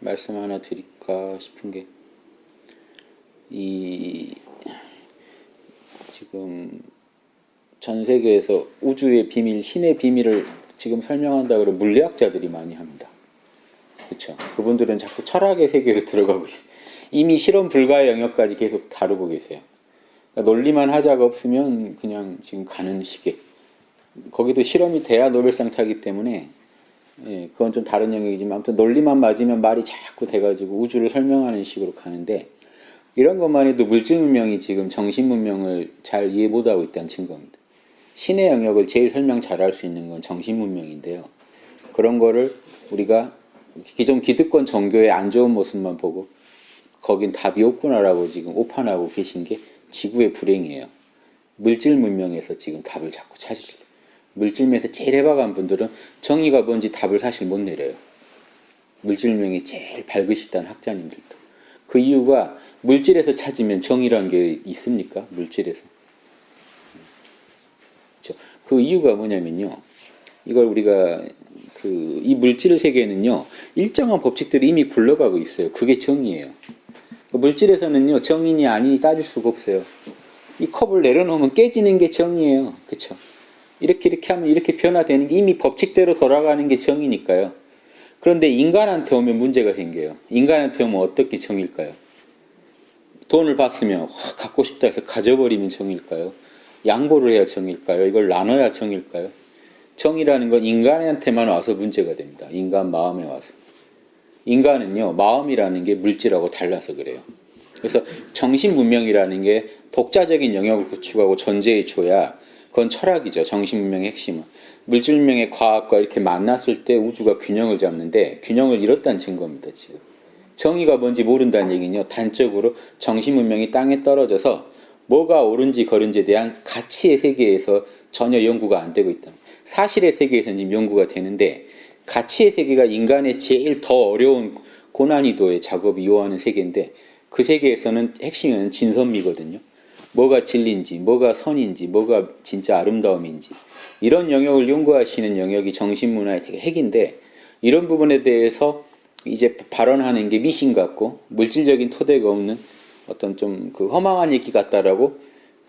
말씀 하나 드릴까 싶은 게, 지금 전 세계에서 우주의 비밀, 신의 비밀을 지금 설명한다 그러면 물리학자들이 많이 합니다. 그렇죠? 그분들은 자꾸 철학의 세계로 들어가고 있어요. 이미 실험 불가의 영역까지 계속 다루고 계세요. 그러니까 논리만 하자가 없으면 그냥 지금 가는 시계. 거기도 실험이 돼야 노벨상 타기 때문에, 예, 그건 좀 다른 영역이지만 아무튼 논리만 맞으면 말이 자꾸 돼가지고 우주를 설명하는 식으로 가는데, 이런 것만 해도 물질 문명이 지금 정신 문명을 잘 이해 못하고 있다는 증거입니다. 신의 영역을 제일 설명 잘할 수 있는 건 정신 문명인데요. 그런 거를 우리가 기존 기득권 종교의 안 좋은 모습만 보고 거긴 답이 없구나라고 지금 오판하고 계신 게 지구의 불행이에요. 물질 문명에서 지금 답을 자꾸 찾으시려고. 물질 문명에서 제일 해박한 분들은 정의가 뭔지 답을 사실 못 내려요. 물질 문명이 제일 밝으시다는 학자님들도. 그 이유가 물질에서 찾으면 정의라는 게 있습니까? 물질에서. 그렇죠? 그 이유가 뭐냐면요. 이걸 우리가 이 물질 세계에는요, 일정한 법칙들이 이미 굴러가고 있어요. 그게 정의예요. 물질에서는요, 정의니 아니니 따질 수가 없어요. 이 컵을 내려놓으면 깨지는 게 정의예요. 그렇죠? 이렇게 하면 이렇게 변화되는 게 이미 법칙대로 돌아가는 게 정의니까요. 그런데 인간한테 오면 문제가 생겨요. 인간한테 오면 어떻게 정의일까요? 돈을 받으면 갖고 싶다 해서 가져버리면 정의일까요? 양보를 해야 정의일까요? 이걸 나눠야 정의일까요? 정의라는 건 인간한테만 와서 문제가 됩니다. 인간 마음에 와서. 인간은요, 마음이라는 게 물질하고 달라서 그래요. 그래서 정신문명이라는 게 독자적인 영역을 구축하고 존재해줘야 그건 철학이죠. 정신문명의 핵심은. 물질문명의 과학과 이렇게 만났을 때 우주가 균형을 잡는데 균형을 잃었다는 증거입니다. 지금. 정의가 뭔지 모른다는 얘기는요, 단적으로 정신문명이 땅에 떨어져서 뭐가 옳은지 그른지에 대한 가치의 세계에서 전혀 연구가 안 되고 있다. 사실의 세계에서는 지금 연구가 되는데, 가치의 세계가 인간의 제일 더 어려운 고난이도의 작업이 요하는 세계인데, 그 세계에서는 핵심은 진선미거든요. 뭐가 진리인지, 뭐가 선인지, 뭐가 진짜 아름다움인지, 이런 영역을 연구하시는 영역이 정신문화의 되게 핵인데, 이런 부분에 대해서 이제 발언하는 게 미신 같고 물질적인 토대가 없는 어떤 좀 허망한 얘기 같다라고,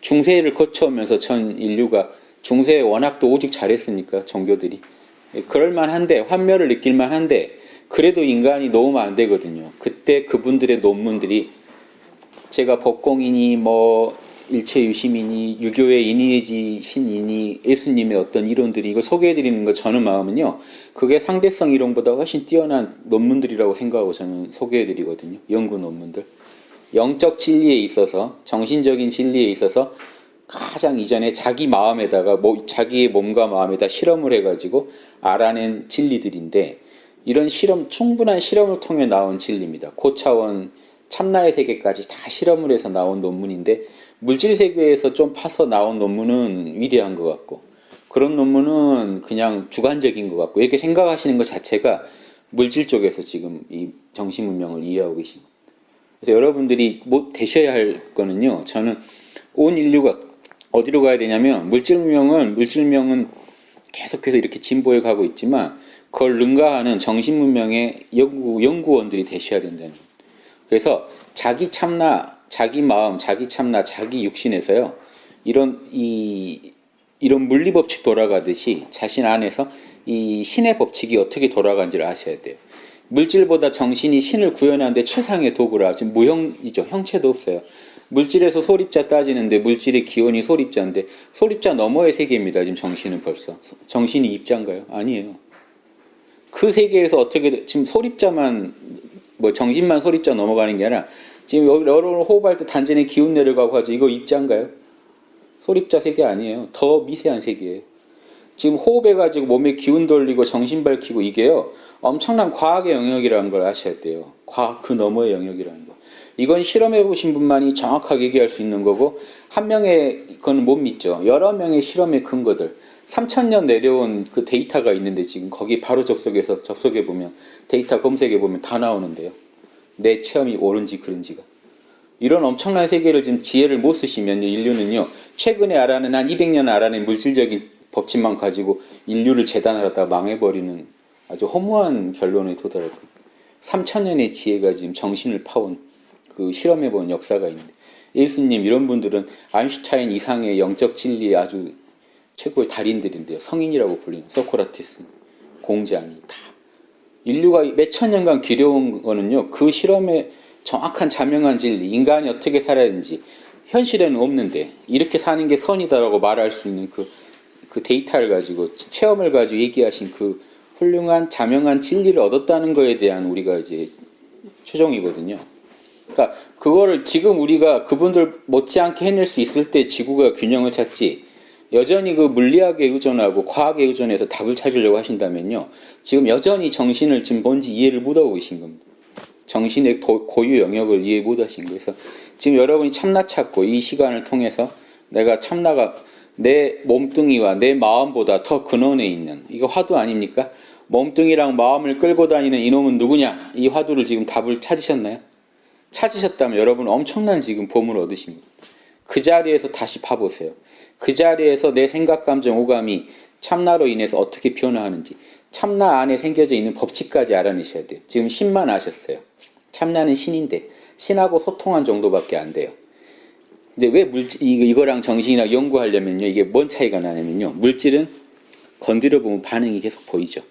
중세를 거쳐오면서 전 인류가 중세에 워낙 또 오직 잘했으니까 종교들이 그럴만한데, 환멸을 느낄만한데, 그래도 인간이 놓으면 안 되거든요. 그때 그분들의 논문들이, 제가 법공이니 뭐 일체유심이니 유교의 이니에지 신이니 예수님의 어떤 이론들이 이걸 소개해드리는 거, 저는 마음은요, 그게 상대성 이론보다 훨씬 뛰어난 논문들이라고 생각하고 저는 소개해드리거든요. 연구 논문들. 영적 진리에 있어서, 정신적인 진리에 있어서 가장 이전에 자기 마음에다가, 자기의 몸과 마음에다 실험을 해가지고 알아낸 진리들인데, 이런 충분한 실험을 통해 나온 진리입니다. 고차원 참나의 세계까지 다 실험을 해서 나온 논문인데, 물질 세계에서 좀 파서 나온 논문은 위대한 것 같고, 그런 논문은 그냥 주관적인 것 같고, 이렇게 생각하시는 것 자체가 물질 쪽에서 지금 이 정신문명을 이해하고 계십니다. 그래서 여러분들이 되셔야 할 거는요, 저는 온 인류가 어디로 가야 되냐면, 물질문명은 계속해서 이렇게 진보해 가고 있지만 그걸 능가하는 정신문명의 연구원들이 되셔야 된다는 거예요. 그래서 자기 참나, 자기 마음, 자기 참나, 자기 육신에서요, 이런 물리법칙 돌아가듯이 자신 안에서 이 신의 법칙이 어떻게 돌아가는지를 아셔야 돼요. 물질보다 정신이 신을 구현하는데 최상의 도구라. 지금 무형이죠. 형체도 없어요. 물질에서 소립자 따지는데 물질의 기원이 소립자인데, 소립자 너머의 세계입니다. 지금 정신은 벌써. 정신이 입자인가요? 아니에요. 그 세계에서 어떻게, 지금 소립자만, 정신만 소립자 넘어가는 게 아니라, 지금 여러분 호흡할 때 단전에 기운 내려가고 하죠. 이거 입자인가요? 소립자 세계 아니에요. 더 미세한 세계예요. 지금 호흡해가지고 몸에 기운 돌리고 정신 밝히고, 이게요, 엄청난 과학의 영역이라는 걸 아셔야 돼요. 과학 그 너머의 영역이라는 거. 이건 실험해보신 분만이 정확하게 얘기할 수 있는 거고, 한 명의 그건 못 믿죠. 여러 명의 실험의 근거들, 3000년 내려온 그 데이터가 있는데, 지금 거기 바로 접속해보면, 데이터 검색해보면 다 나오는데요. 내 체험이 옳은지 그른지가. 이런 엄청난 세계를 지금 지혜를 못 쓰시면 인류는요, 최근에 알아낸, 한 200년 알아낸 물질적인 법칙만 가지고 인류를 재단하려다가 망해버리는 아주 허무한 결론에 도달할 겁니다. 3,000년의 지혜가 지금 정신을 파온 그 실험해본 역사가 있는데, 예수님 이런 분들은 아인슈타인 이상의 영적 진리의 아주 최고의 달인들인데요. 성인이라고 불리는 소크라테스, 공자니 다 인류가 몇천 년간 기려온 거는요, 그 실험의 정확한 자명한 진리, 인간이 어떻게 살아야 되는지 현실에는 없는데 이렇게 사는 게 선이다라고 말할 수 있는 그 데이터를 가지고 체험을 가지고 얘기하신 그 훌륭한 자명한 진리를 얻었다는 거에 대한 우리가 이제 추종이거든요. 그러니까 그거를 지금 우리가 그분들 못지않게 해낼 수 있을 때 지구가 균형을 찾지, 여전히 그 물리학에 의존하고 과학에 의존해서 답을 찾으려고 하신다면요, 지금 여전히 정신을 지금 뭔지 이해를 못하고 계신 겁니다. 정신의 고유 영역을 이해 못하신 거예요. 그래서 지금 여러분이 참나 찾고 이 시간을 통해서 내가 참나가 내 몸뚱이와 내 마음보다 더 근원에 있는, 이거 화두 아닙니까? 몸뚱이랑 마음을 끌고 다니는 이놈은 누구냐? 이 화두를 지금 답을 찾으셨나요? 찾으셨다면 여러분 엄청난 지금 보물을 얻으신 겁니다. 그 자리에서 다시 봐보세요. 그 자리에서 내 생각, 감정, 오감이 참나로 인해서 어떻게 변화하는지, 참나 안에 생겨져 있는 법칙까지 알아내셔야 돼요. 지금 신만 아셨어요. 참나는 신인데 신하고 소통한 정도밖에 안 돼요. 근데 왜 이거랑 정신이랑 연구하려면요, 이게 뭔 차이가 나냐면요, 물질은 건드려 보면 반응이 계속 보이죠.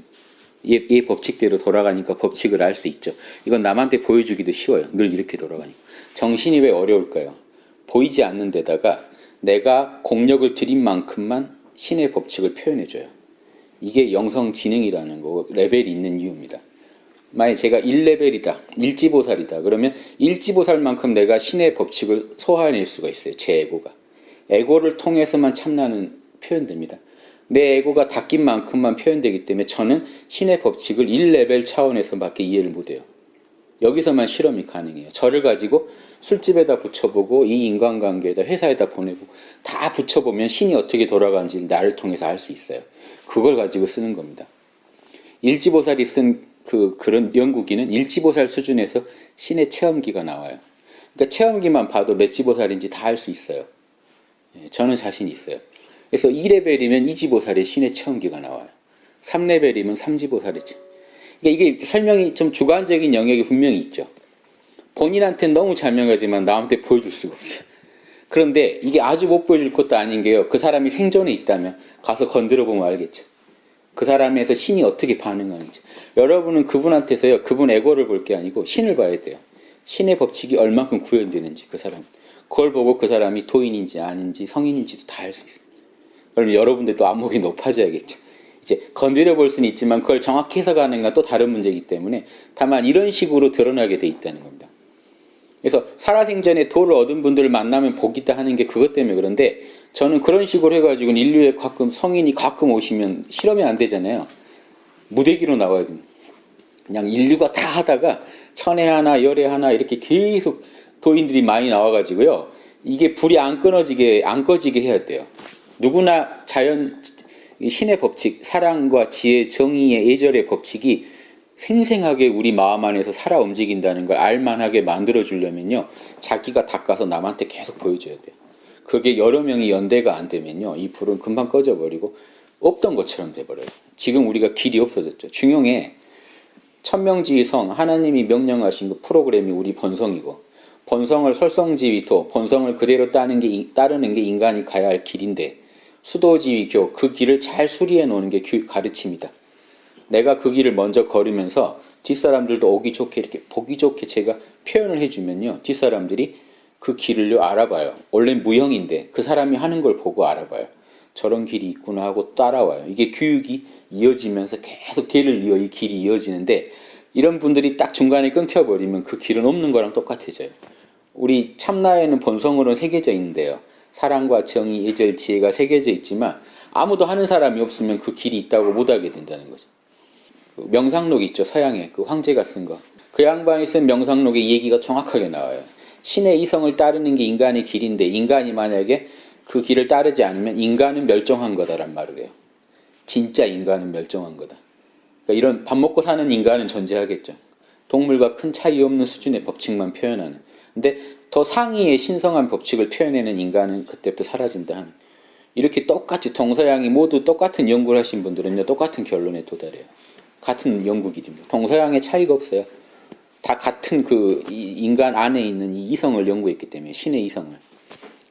얘 법칙대로 돌아가니까 법칙을 알 수 있죠. 이건 남한테 보여주기도 쉬워요. 늘 이렇게 돌아가니까. 정신이 왜 어려울까요? 보이지 않는 데다가 내가 공력을 들인 만큼만 신의 법칙을 표현해줘요. 이게 영성지능이라는 거, 레벨이 있는 이유입니다. 만약에 제가 1레벨이다, 일지보살이다, 그러면 일지보살만큼 내가 신의 법칙을 소화해낼 수가 있어요. 제 에고가. 에고를 통해서만 참나는 표현됩니다. 내 에고가 닦인 만큼만 표현되기 때문에 저는 신의 법칙을 1레벨 차원에서밖에 이해를 못해요. 여기서만 실험이 가능해요. 저를 가지고 술집에다 붙여보고 이 인간관계에다 회사에다 보내고 다 붙여보면 신이 어떻게 돌아가는지 나를 통해서 알 수 있어요. 그걸 가지고 쓰는 겁니다. 일지보살이 쓴 그런 연구기는 일지보살 수준에서 신의 체험기가 나와요. 그러니까 체험기만 봐도 몇 지보살인지 다 알 수 있어요. 저는 자신 있어요. 그래서 2레벨이면 이지보살의 신의 체험기가 나와요. 3레벨이면 삼지보살의 그러니까 이게 설명이 좀 주관적인 영역이 분명히 있죠. 본인한테는 너무 자명하지만 남한테 보여줄 수가 없어요. 그런데 이게 아주 못 보여줄 것도 아닌 게요, 그 사람이 생존에 있다면 가서 건드려 보면 알겠죠. 그 사람에서 신이 어떻게 반응하는지. 여러분은 그분한테서요, 그분 에고를 볼 게 아니고 신을 봐야 돼요. 신의 법칙이 얼만큼 구현되는지, 그 사람. 그걸 보고 그 사람이 도인인지 아닌지 성인인지도 다 알 수 있습니다. 그러면 여러분들도 안목이 높아져야겠죠. 이제 건드려 볼 수는 있지만 그걸 정확히 해석하는 건 또 다른 문제이기 때문에 다만 이런 식으로 드러나게 돼 있다는 겁니다. 그래서 살아생전에 도를 얻은 분들을 만나면 복이다 하는 게 그것 때문에 그런데, 저는 그런 식으로 해가지고 인류에 가끔 성인이 가끔 오시면 실험이 안 되잖아요. 무대기로 나와야 됩니다. 그냥 인류가 다 하다가 천에 하나 열에 하나 이렇게 계속 도인들이 많이 나와가지고요, 이게 불이 안 꺼지게 해야 돼요. 누구나 자연 신의 법칙, 사랑과 지혜, 정의의 예절의 법칙이 생생하게 우리 마음 안에서 살아 움직인다는 걸 알만하게 만들어주려면요, 자기가 닦아서 남한테 계속 보여줘야 돼요. 그게 여러 명이 연대가 안 되면요, 이 불은 금방 꺼져버리고 없던 것처럼 돼버려요. 지금 우리가 길이 없어졌죠. 중용에 천명지휘성, 하나님이 명령하신 그 프로그램이 우리 번성이고, 번성을 설성지휘토, 번성을 그대로 따르는 게 인간이 가야 할 길인데, 수도지휘교, 그 길을 잘 수리해 놓는 게 가르침이다. 내가 그 길을 먼저 걸으면서 뒷사람들도 오기 좋게, 이렇게 보기 좋게 제가 표현을 해주면요, 뒷사람들이 그 길을 알아봐요. 원래 무형인데 그 사람이 하는 걸 보고 알아봐요. 저런 길이 있구나 하고 따라와요. 이게 교육이 이어지면서 계속 길을 이어 이 길이 이어지는데, 이런 분들이 딱 중간에 끊겨버리면 그 길은 없는 거랑 똑같아져요. 우리 참나에는 본성으로는 새겨져 있는데요, 사랑과 정의, 예절, 지혜가 새겨져 있지만 아무도 하는 사람이 없으면 그 길이 있다고 못하게 된다는 거죠. 명상록 있죠, 서양에 그 황제가 쓴 거. 그 양반이 쓴 명상록에 이 얘기가 정확하게 나와요. 신의 이성을 따르는 게 인간의 길인데, 인간이 만약에 그 길을 따르지 않으면 인간은 멸종한 거다란 말을 해요. 진짜 인간은 멸종한 거다. 그러니까 이런 밥 먹고 사는 인간은 존재하겠죠. 동물과 큰 차이 없는 수준의 법칙만 표현하는. 근데 더 상위의 신성한 법칙을 표현해내는 인간은 그때부터 사라진다 하는. 이렇게 똑같이 동서양이 모두 똑같은 연구를 하신 분들은요, 똑같은 결론에 도달해요. 같은 연구 길입니다. 동서양의 차이가 없어요. 다 같은 그 인간 안에 있는 이 이성을 연구했기 때문에 신의 이성을.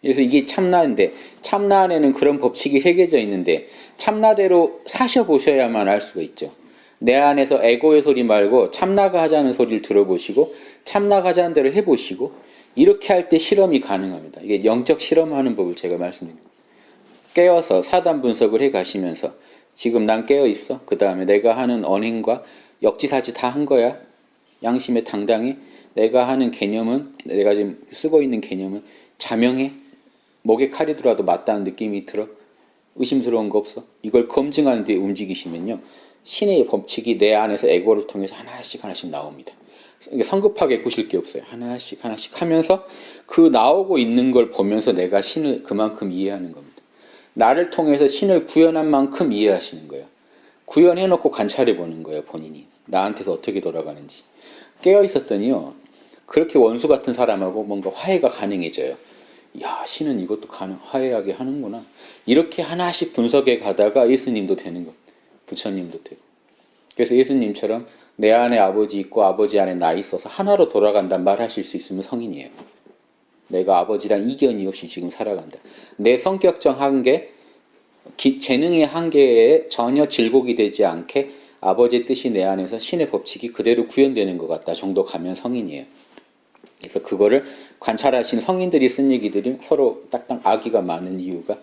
그래서 이게 참나인데 참나 안에는 그런 법칙이 새겨져 있는데 참나대로 사셔보셔야만 알 수가 있죠. 내 안에서 에고의 소리 말고 참나가 하자는 소리를 들어보시고 참나가 하자는 대로 해보시고 이렇게 할 때 실험이 가능합니다. 이게 영적 실험하는 법을 제가 말씀드립니다. 깨어서 사단 분석을 해 가시면서 지금 난 깨어 있어. 그 다음에 내가 하는 언행과 역지사지 다 한 거야. 양심에 당당해. 내가 하는 개념은 내가 지금 쓰고 있는 개념은 자명해. 목에 칼이 들어와도 맞다는 느낌이 들어. 의심스러운 거 없어. 이걸 검증하는 데 움직이시면요. 신의 법칙이 내 안에서 에고를 통해서 하나씩 하나씩 나옵니다. 성급하게 구실 게 없어요. 하나씩 하나씩 하면서 그 나오고 있는 걸 보면서 내가 신을 그만큼 이해하는 겁니다. 나를 통해서 신을 구현한 만큼 이해하시는 거예요. 구현해놓고 관찰해 보는 거예요. 본인이. 나한테서 어떻게 돌아가는지. 깨어있었더니요. 그렇게 원수 같은 사람하고 뭔가 화해가 가능해져요. 야, 신은 이것도 화해하게 하는구나. 이렇게 하나씩 분석해 가다가 예수님도 되는 것. 부처님도 되고. 그래서 예수님처럼 내 안에 아버지 있고 아버지 안에 나 있어서 하나로 돌아간단 말 하실 수 있으면 성인이에요. 내가 아버지랑 이견이 없이 지금 살아간다. 내 성격적 한계, 재능의 한계에 전혀 질곡이 되지 않게 아버지의 뜻이 내 안에서 신의 법칙이 그대로 구현되는 것 같다 정도 가면 성인이에요. 그래서 그거를 관찰하신 성인들이 쓴 얘기들이 서로 딱딱 아기가 많은 이유가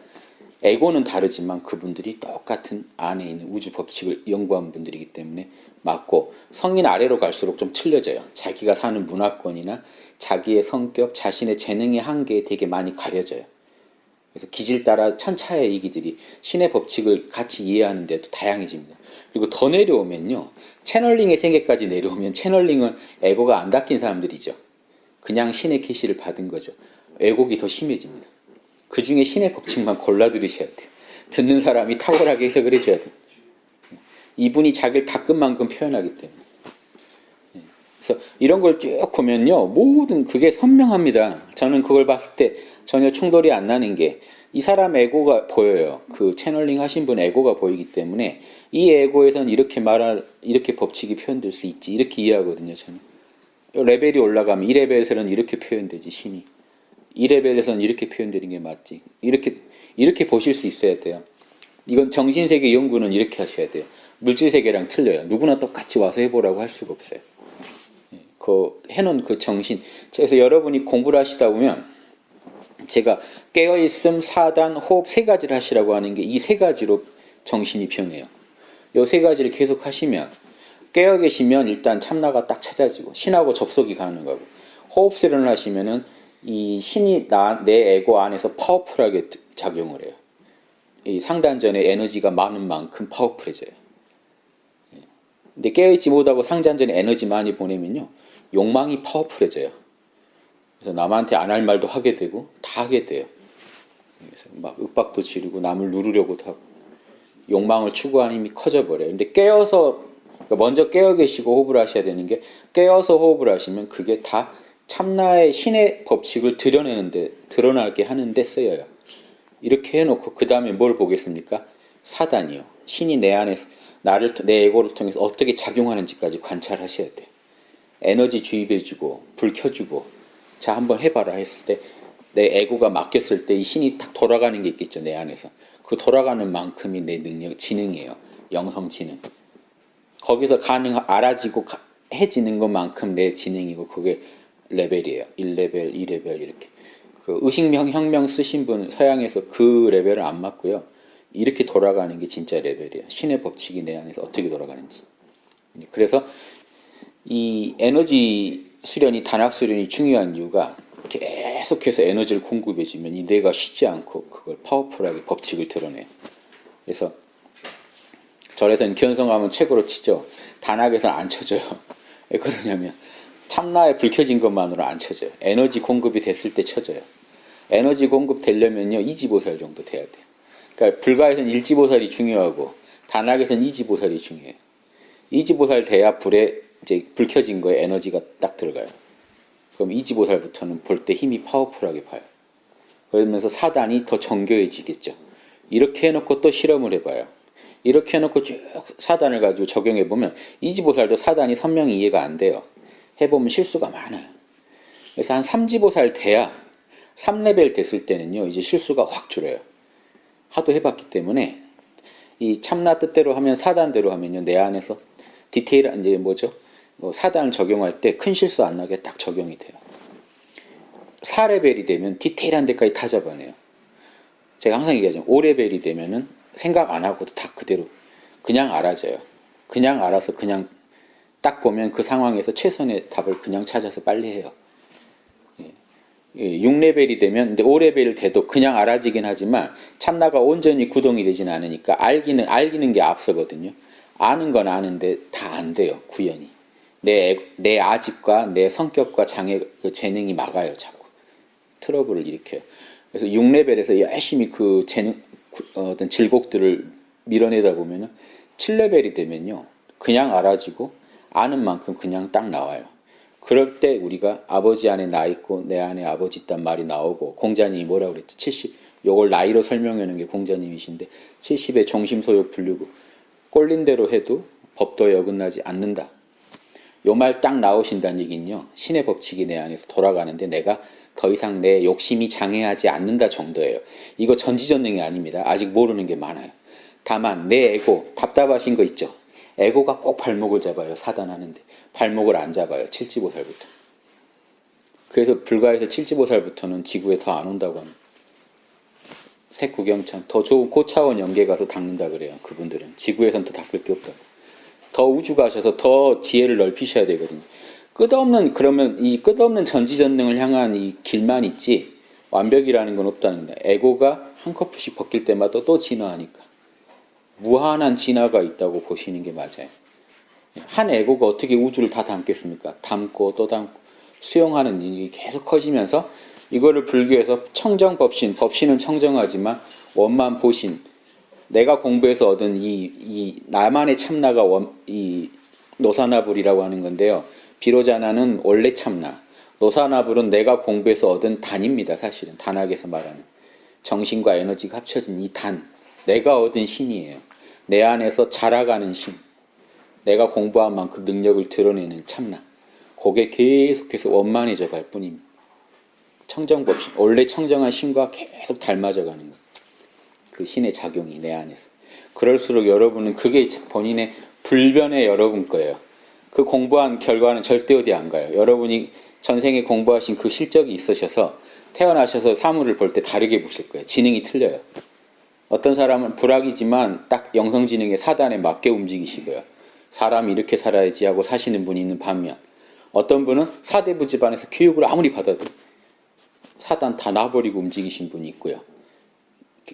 에고는 다르지만 그분들이 똑같은 안에 있는 우주 법칙을 연구한 분들이기 때문에 맞고 성인 아래로 갈수록 좀 틀려져요. 자기가 사는 문화권이나 자기의 성격, 자신의 재능의 한계에 되게 많이 가려져요. 그래서 기질 따라 천차의 이기들이 신의 법칙을 같이 이해하는 데도 다양해집니다. 그리고 더 내려오면요. 채널링의 세계까지 내려오면 채널링은 에고가 안 닦인 사람들이죠. 그냥 신의 계시를 받은 거죠. 왜곡이 더 심해집니다. 그 중에 신의 법칙만 골라 들으셔야 돼요. 듣는 사람이 탁월하게 해석을 해줘야 돼요. 이분이 자기를 닦은 만큼 표현하기 때문에. 그래서 이런 걸 쭉 보면요. 모든 그게 선명합니다. 저는 그걸 봤을 때 전혀 충돌이 안 나는 게 이 사람 에고가 보여요. 그 채널링 하신 분 에고가 보이기 때문에 이 에고에선 이렇게 법칙이 표현될 수 있지. 이렇게 이해하거든요. 저는. 레벨이 올라가면 이 레벨에서는 이렇게 표현되지 신이. 이 레벨에서는 이렇게 표현되는 게 맞지. 이렇게 보실 수 있어야 돼요. 이건 정신세계 연구는 이렇게 하셔야 돼요. 물질세계랑 틀려요. 누구나 똑같이 와서 해보라고 할 수가 없어요. 그 해놓은 그 정신. 그래서 여러분이 공부를 하시다 보면 제가 깨어있음, 사단, 호흡 세 가지를 하시라고 하는 게 이 세 가지로 정신이 변해요. 이 세 가지를 계속 하시면 깨어 계시면 일단 참나가 딱 찾아지고 신하고 접속이 가능하고 호흡 세련을 하시면은 이 신이 내 에고 안에서 파워풀하게 작용을 해요. 이 상단전에 에너지가 많은 만큼 파워풀해져요. 근데 깨어있지 못하고 상단전에 에너지 많이 보내면요. 욕망이 파워풀해져요. 그래서 남한테 안 할 말도 하게 되고 다 하게 돼요. 그래서 막 윽박도 지르고 남을 누르려고도 하고 욕망을 추구하는 힘이 커져버려요. 근데 깨어서 먼저 깨어 계시고 호흡을 하셔야 되는 게 깨어서 호흡을 하시면 그게 다 참나의 신의 법칙을 드러나게 하는데 쓰여요. 이렇게 해놓고 그 다음에 뭘 보겠습니까? 사단이요. 신이 내 안에서 내 에고를 통해서 어떻게 작용하는지까지 관찰하셔야 돼요. 에너지 주입해주고 불 켜주고 자 한번 해봐라 했을 때 내 에고가 맡겼을 때 이 신이 딱 돌아가는 게 있겠죠. 내 안에서. 그 돌아가는 만큼이 내 능력, 지능이에요. 영성 지능. 거기서 알아지고 해지는 것만큼 내 지능이고 그게 레벨이에요. 1레벨, 2레벨 이렇게. 그 의식혁명 쓰신 분 서양에서 그 레벨을 안 맞고요. 이렇게 돌아가는 게 진짜 레벨이에요. 신의 법칙이 내 안에서 어떻게 돌아가는지. 그래서 이 에너지 수련이 단학 수련이 중요한 이유가 계속해서 에너지를 공급해주면 이 뇌가 쉬지 않고 그걸 파워풀하게 법칙을 드러내요. 그래서 절에서는 견성하면 최고로 치죠. 단학에서는 안 쳐져요. 왜 그러냐면 참나에 불 켜진 것만으로 안 쳐져요. 에너지 공급이 됐을 때 쳐져요. 에너지 공급 되려면요. 이지보살 정도 돼야 돼요. 그러니까 불가에서는 일지보살이 중요하고 단학에서는 이지보살이 중요해요. 이지보살 돼야 불에 이제 불 켜진 거에 에너지가 딱 들어가요. 그럼 이지보살부터는 볼 때 힘이 파워풀하게 봐요. 그러면서 사단이 더 정교해지겠죠. 이렇게 해놓고 또 실험을 해봐요. 이렇게 해놓고 쭉 사단을 가지고 적용해보면 이지보살도 사단이 선명히 이해가 안 돼요. 해보면 실수가 많아요. 그래서 한 3지보살 돼야 3레벨 됐을 때는요, 이제 실수가 확 줄어요. 하도 해봤기 때문에 이 참나 뜻대로 하면 사단대로 하면요, 내 안에서 디테일한 이제 뭐죠? 사단을 적용할 때 큰 실수 안 나게 딱 적용이 돼요. 4레벨이 되면 디테일한 데까지 다 잡아내요. 제가 항상 얘기하죠. 5레벨이 되면은 생각 안 하고도 다 그대로 그냥 알아져요. 그냥 알아서 그냥 딱 보면 그 상황에서 최선의 답을 그냥 찾아서 빨리 해요. 6레벨이 되면, 근데 5레벨 돼도 그냥 알아지긴 하지만 참나가 온전히 구동이 되진 않으니까 알기는 게 앞서거든요. 아는 건 아는데 다 안 돼요, 구현이. 내 아집과 내 성격과 그 재능이 막아요, 자꾸. 트러블을 일으켜요. 그래서 6레벨에서 열심히 그 어떤 질곡들을 밀어내다 보면은 7레벨이 되면요, 그냥 알아지고 아는 만큼 그냥 딱 나와요. 그럴 때 우리가 아버지 안에 나 있고 내 안에 아버지 있단 말이 나오고, 공자님이 뭐라고 그랬지? 70, 요걸 나이로 설명해 놓은 게 공자님이신데, 70에 종심소욕 불류고 꼴린 대로 해도 법도에 어긋나지 않는다. 요 말 딱 나오신다는 얘기는요, 신의 법칙이 내 안에서 돌아가는데 내가 더 이상 내 욕심이 장애하지 않는다 정도예요. 이거 전지전능이 아닙니다. 아직 모르는 게 많아요. 다만 내 에고, 답답하신 거 있죠? 에고가 꼭 발목을 잡아요, 사단하는데. 발목을 안 잡아요, 칠지보살부터. 그래서 불가에서 칠지보살부터는 지구에 더 안 온다고 합니다. 색구경천, 더 좋은 고차원 연계 가서 닦는다 그래요, 그분들은. 지구에선 더 닦을 게 없다고. 더 우주 가셔서 더 지혜를 넓히셔야 되거든요. 그러면 이 끝없는 전지전능을 향한 이 길만 있지, 완벽이라는 건 없다는 거예요. 에고가 한 커플씩 벗길 때마다 또 진화하니까. 무한한 진화가 있다고 보시는 게 맞아요. 한 에고가 어떻게 우주를 다 담겠습니까? 담고 또 담고 수용하는 일이 계속 커지면서, 이거를 불교에서 청정법신, 법신은 청정하지만 원만 보신, 내가 공부해서 얻은 이 나만의 참나가 이 노사나불이라고 하는 건데요. 비로자나는 원래 참나, 노사나불은 내가 공부해서 얻은 단입니다. 사실은 단학에서 말하는 정신과 에너지가 합쳐진 이 단, 내가 얻은 신이에요. 내 안에서 자라가는 신, 내가 공부한 만큼 능력을 드러내는 참나, 그게 계속해서 원만해져 갈 뿐입니다. 청정법신, 원래 청정한 신과 계속 닮아져 가는 거예요. 그 신의 작용이 내 안에서. 그럴수록 여러분은 그게 본인의 불변의 여러분 거예요. 그 공부한 결과는 절대 어디 안 가요. 여러분이 전생에 공부하신 그 실적이 있으셔서 태어나셔서 사물을 볼 때 다르게 보실 거예요. 지능이 틀려요. 어떤 사람은 불악이지만 딱 영성지능의 사단에 맞게 움직이시고요. 사람이 이렇게 살아야지 하고 사시는 분이 있는 반면, 어떤 분은 사대부 집안에서 교육을 아무리 받아도 사단 다 놔버리고 움직이신 분이 있고요.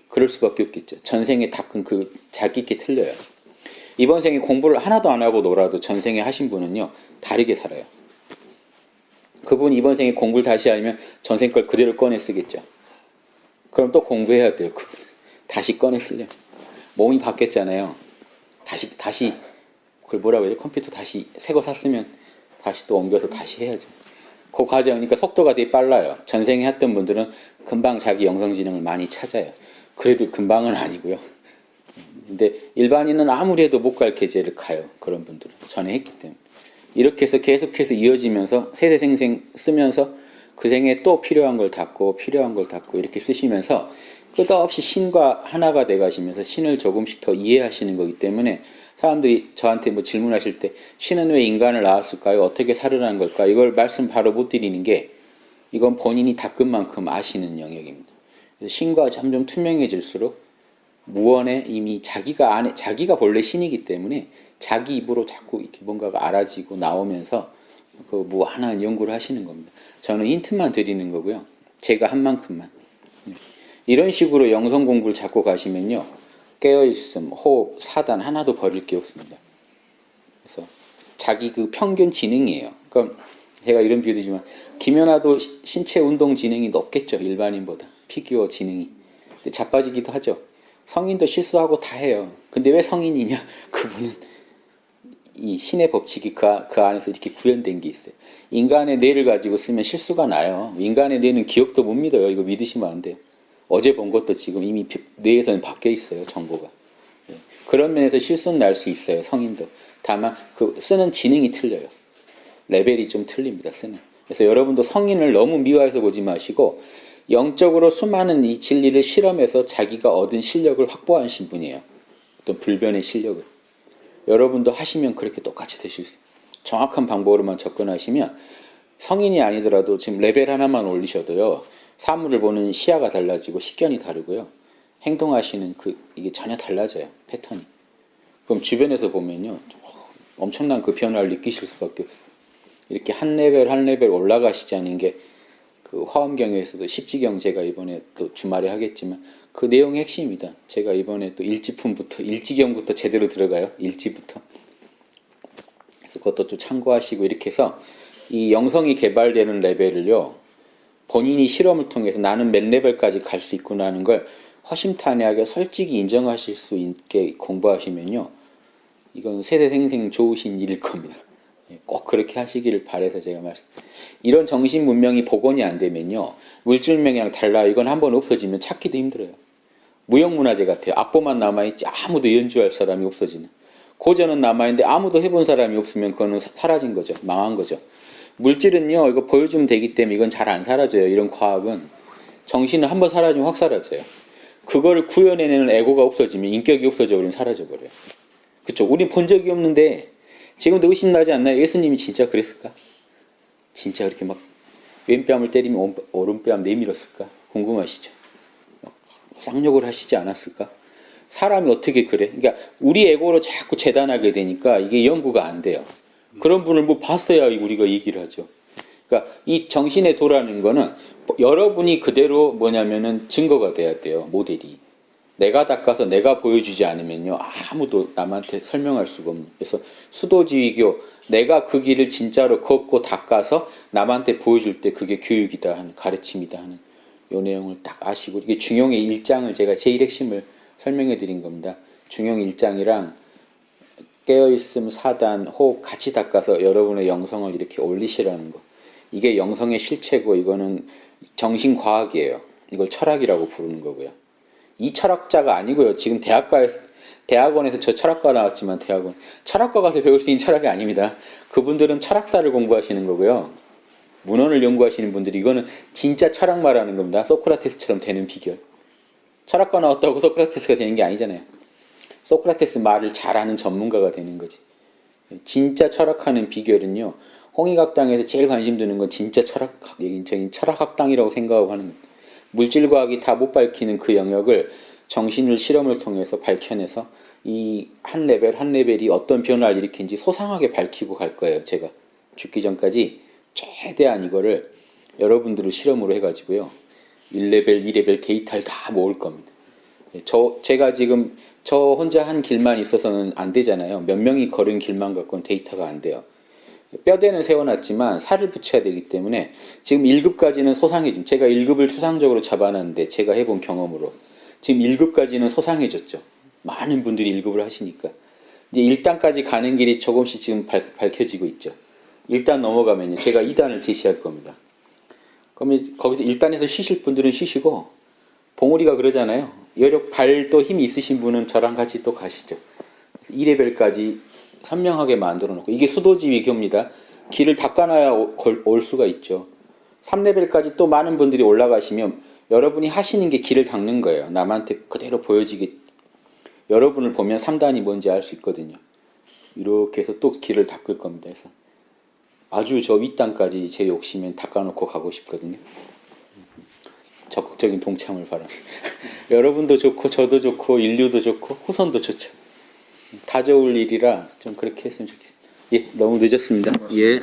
그럴 수밖에 없겠죠. 전생에 닦은 그 자기께 틀려요. 이번 생에 공부를 하나도 안 하고 놀아도 전생에 하신 분은요, 다르게 살아요. 그분 이번 생에 공부를 다시 하면 전생 걸 그대로 꺼내 쓰겠죠. 그럼 또 공부해야 돼요. 그분 다시 꺼내 쓰려면. 몸이 바뀌었잖아요. 다시 그걸 뭐라고 해야죠? 컴퓨터 다시 새 거 샀으면 다시 또 옮겨서 다시 해야죠. 그 과정이니까 속도가 되게 빨라요. 전생에 했던 분들은 금방 자기 영성지능을 많이 찾아요. 그래도 금방은 아니고요. 근데 일반인은 아무리 해도 못 갈 계제를 가요. 그런 분들은 전에 했기 때문에. 이렇게 해서 계속해서 이어지면서 세세생생 쓰면서 그 생에 또 필요한 걸 닦고 필요한 걸 닦고 이렇게 쓰시면서 끝없이 신과 하나가 돼가시면서 신을 조금씩 더 이해하시는 거기 때문에, 사람들이 저한테 뭐 질문하실 때 신은 왜 인간을 낳았을까요? 어떻게 살으라는 걸까? 이걸 말씀 바로 못 드리는 게, 이건 본인이 닦은 만큼 아시는 영역입니다. 그래서 신과 점점 투명해질수록 무언에 이미 자기가 본래 신이기 때문에 자기 입으로 자꾸 이렇게 뭔가가 알아지고 나오면서 그 무한한 연구를 하시는 겁니다. 저는 힌트만 드리는 거고요. 제가 한 만큼만. 이런 식으로 영성 공부를 잡고 가시면요, 깨어있음, 호흡, 사단 하나도 버릴 게 없습니다. 그래서 자기 그 평균 지능이에요. 그러니까 제가 이런 비유 드리지만, 김연아도 신체 운동 지능이 높겠죠, 일반인보다. 피규어 지능이. 근데 자빠지기도 하죠. 성인도 실수하고 다 해요. 근데 왜 성인이냐? 그분은 이 신의 법칙이 그 안에서 이렇게 구현된 게 있어요. 인간의 뇌를 가지고 쓰면 실수가 나요. 인간의 뇌는 기억도 못 믿어요. 이거 믿으시면 안 돼요. 어제 본 것도 지금 이미 뇌에서는 바뀌어 있어요, 정보가. 그런 면에서 실수는 날 수 있어요, 성인도. 다만 그 쓰는 지능이 틀려요. 레벨이 좀 틀립니다. 쓰는. 그래서 여러분도 성인을 너무 미화해서 보지 마시고 영적으로 수많은 이 진리를 실험해서 자기가 얻은 실력을 확보하신 분이에요. 어떤 불변의 실력을. 여러분도 하시면 그렇게 똑같이 되실 수 있어요. 정확한 방법으로만 접근하시면 성인이 아니더라도 지금 레벨 하나만 올리셔도요. 사물을 보는 시야가 달라지고 식견이 다르고요. 행동하시는 이게 전혀 달라져요. 패턴이. 그럼 주변에서 보면요. 엄청난 그 변화를 느끼실 수밖에 없어요. 이렇게 한 레벨 한 레벨 올라가시자는 게 그 화엄경에서도 십지경 제가 이번에 또 주말에 하겠지만 그 내용의 핵심입니다. 제가 이번에 또 일지경부터 제대로 들어가요. 일지부터. 그래서 그것도 좀 참고하시고 이렇게 해서 이 영성이 개발되는 레벨을요. 본인이 실험을 통해서 나는 몇 레벨까지 갈 수 있구나 하는 걸 허심탄회하게 솔직히 인정하실 수 있게 공부하시면요. 이건 세대생생 좋으신 일일 겁니다. 꼭 그렇게 하시기를 바라서 제가 이런 정신 문명이 복원이 안 되면요. 물질 문명이랑 달라요. 이건 한번 없어지면 찾기도 힘들어요. 무형문화재 같아요. 악보만 남아있지 아무도 연주할 사람이 없어지는. 고전은 남아있는데 아무도 해본 사람이 없으면 그거는 사라진 거죠. 망한 거죠. 물질은요. 이거 보여주면 되기 때문에 이건 잘 안 사라져요. 이런 과학은. 정신은 한번 사라지면 확 사라져요. 그걸 구현해내는 에고가 없어지면 인격이 없어져버리면 사라져버려요. 그쵸? 우리 본 적이 없는데 지금도 의심나지 않나요? 예수님이 진짜 그랬을까? 진짜 그렇게 막 왼뺨을 때리면 오른뺨 내밀었을까? 궁금하시죠? 쌍욕을 하시지 않았을까? 사람이 어떻게 그래? 그러니까 우리 에고로 자꾸 재단하게 되니까 이게 연구가 안 돼요. 그런 분을 뭐 봤어야 우리가 얘기를 하죠. 그러니까 이 정신의 도라는 거는 여러분이 그대로 뭐냐면은 증거가 돼야 돼요. 모델이. 내가 닦아서 내가 보여주지 않으면요. 아무도 남한테 설명할 수가 없는. 그래서 수도지휘교 내가 그 길을 진짜로 걷고 닦아서 남한테 보여줄 때 그게 교육이다 하는 가르침이다 하는 요 내용을 딱 아시고 이게 중용의 일장을 제가 제일 핵심을 설명해 드린 겁니다. 중용 일장이랑 깨어있음 사단 호흡 같이 닦아서 여러분의 영성을 이렇게 올리시라는 거. 이게 영성의 실체고 이거는 정신과학이에요. 이걸 철학이라고 부르는 거고요. 이 철학자가 아니고요. 지금 대학원에서 저 철학과 나왔지만 철학과 가서 배울 수 있는 철학이 아닙니다. 그분들은 철학사를 공부하시는 거고요. 문헌을 연구하시는 분들이 이거는 진짜 철학 말하는 겁니다. 소크라테스처럼 되는 비결. 철학과 나왔다고 소크라테스가 되는 게 아니잖아요. 소크라테스 말을 잘하는 전문가가 되는 거지. 진짜 철학하는 비결은요. 홍익학당에서 제일 관심 드는 건 진짜 철학학당이라고 생각하고 하는 겁니다. 물질과학이 다 못 밝히는 그 영역을 정신을 실험을 통해서 밝혀내서 이 한 레벨 한 레벨이 어떤 변화를 일으키는지 소상하게 밝히고 갈 거예요. 제가 죽기 전까지 최대한 이거를 여러분들을 실험으로 해가지고요. 1레벨, 2레벨 데이터를 다 모을 겁니다. 제가 지금 저 혼자 한 길만 있어서는 안 되잖아요. 몇 명이 걸은 길만 갖고는 데이터가 안 돼요. 뼈대는 세워놨지만 살을 붙여야 되기 때문에 지금 1급까지는 소상해짐. 제가 1급을 추상적으로 잡아놨는데 제가 해본 경험으로 지금 1급까지는 소상해졌죠. 많은 분들이 1급을 하시니까 이제 1단까지 가는 길이 조금씩 지금 밝혀지고 있죠. 1단 넘어가면요. 제가 2단을 제시할 겁니다. 그러면 거기서 1단에서 쉬실 분들은 쉬시고 봉우리가 그러잖아요. 여력 발도 힘이 있으신 분은 저랑 같이 또 가시죠. 2레벨까지 선명하게 만들어 놓고 이게 수도지휘교입니다. 길을 닦아놔야 올 수가 있죠. 3레벨까지 또 많은 분들이 올라가시면 여러분이 하시는 게 길을 닦는 거예요. 남한테 그대로 보여지게 여러분을 보면 3단이 뭔지 알 수 있거든요. 이렇게 해서 또 길을 닦을 겁니다. 그래서 아주 저 윗단까지 제 욕심엔 닦아놓고 가고 싶거든요. 적극적인 동참을 바랍니다. 여러분도 좋고 저도 좋고 인류도 좋고 후손도 좋죠. 다 좋을 일이라 좀 그렇게 했으면 좋겠습니다. 예, 너무 늦었습니다. 예.